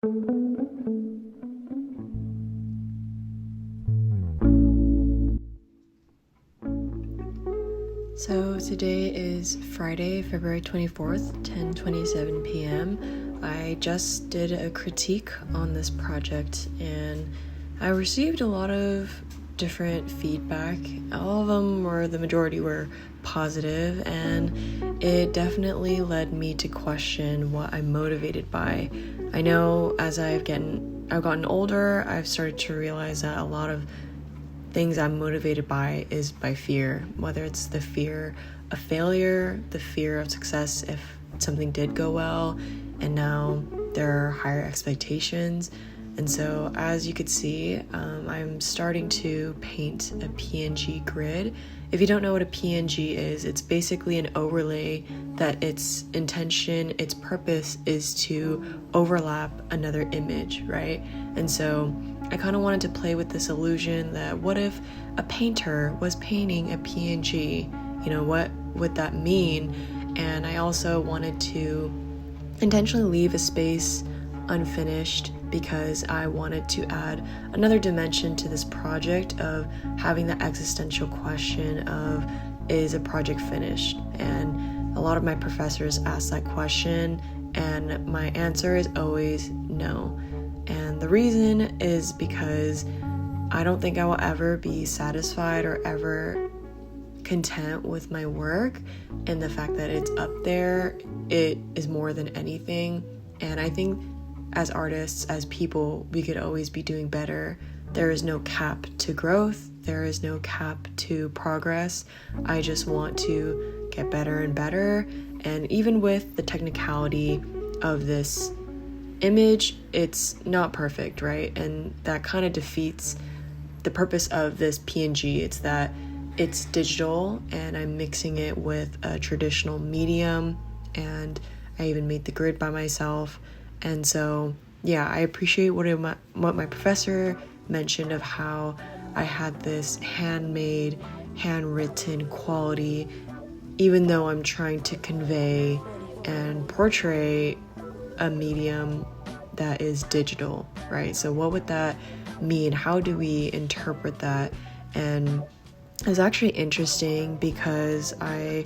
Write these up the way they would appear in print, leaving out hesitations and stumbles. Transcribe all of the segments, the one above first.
So today is Friday, February 24th, 10:27 p.m. I just did a critique on this project and I received a lot of different feedback. All of them the majority were positive, and it definitely led me to question what I'm motivated by. I know as I've gotten older, I've started to realize that a lot of things I'm motivated by is by fear, whether it's the fear of failure, the fear of success if something did go well, and now there are higher expectations. And so as you could see, I'm starting to paint a PNG grid. If you don't know what a PNG is, it's basically an overlay that its intention, its purpose is to overlap another image, right? And so I kind of wanted to play with this illusion that what if a painter was painting a PNG? What would that mean? And I also wanted to intentionally leave a space unfinished because I wanted to add another dimension to this project of having the existential question of, is a project finished? And a lot of my professors ask that question, and my answer is always no. And the reason is because I don't think I will ever be satisfied or ever content with my work, and the fact that it's up there, it is more than anything. And I think as artists, as people, we could always be doing better. There is no cap to growth. There is no cap to progress. I just want to get better and better. And even with the technicality of this image, it's not perfect, right? And that kind of defeats the purpose of this PNG. It's that it's digital and I'm mixing it with a traditional medium, and I even made the grid by myself. And so, yeah, I appreciate what my professor mentioned of how I had this handmade, handwritten quality, even though I'm trying to convey and portray a medium that is digital, right? So what would that mean? How do we interpret that? And it's actually interesting because I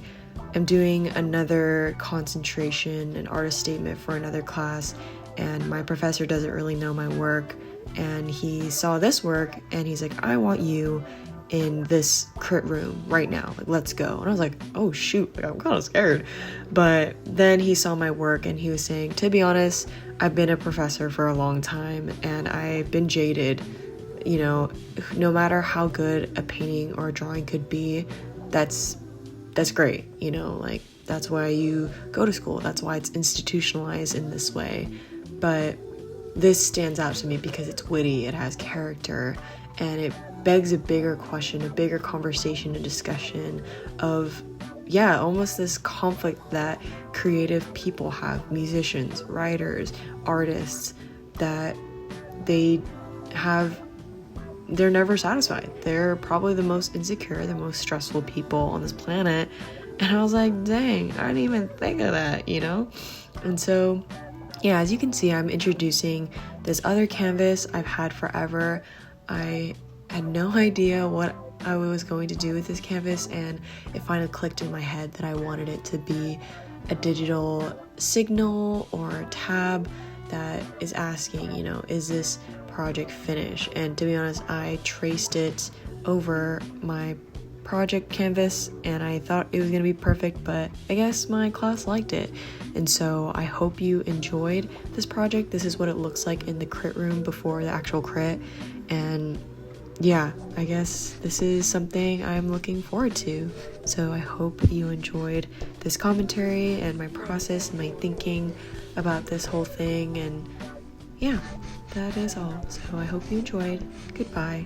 am doing another concentration and artist statement for another class, and my professor doesn't really know my work, and he saw this work and he's like, I want you in this crit room right now, like, let's go. And I was like, oh shoot, like, I'm kind of scared. But then he saw my work and he was saying, to be honest, I've been a professor for a long time and I've been jaded. No matter how good a painting or a drawing could be, that's great, like that's why you go to school, that's why it's institutionalized in this way. But this stands out to me because it's witty, it has character, and it begs a bigger question, a bigger conversation, a discussion of, almost this conflict that creative people have, musicians, writers, artists, that they're never satisfied. They're probably the most insecure, the most stressful people on this planet. And I was like, dang, I didn't even think of that, And so, as you can see, I'm introducing this other canvas I've had forever. I had no idea what I was going to do with this canvas, and it finally clicked in my head that I wanted it to be a digital signal or a tab that is asking, is this project finished? And to be honest, I traced it over my project canvas and I thought it was gonna be perfect, but I guess my class liked it. And so I hope you enjoyed this project. This is what it looks like in the crit room before the actual crit. And I guess this is something I'm looking forward to. So I hope you enjoyed this commentary and my process and my thinking about this whole thing. And that is all. So I hope you enjoyed. Goodbye.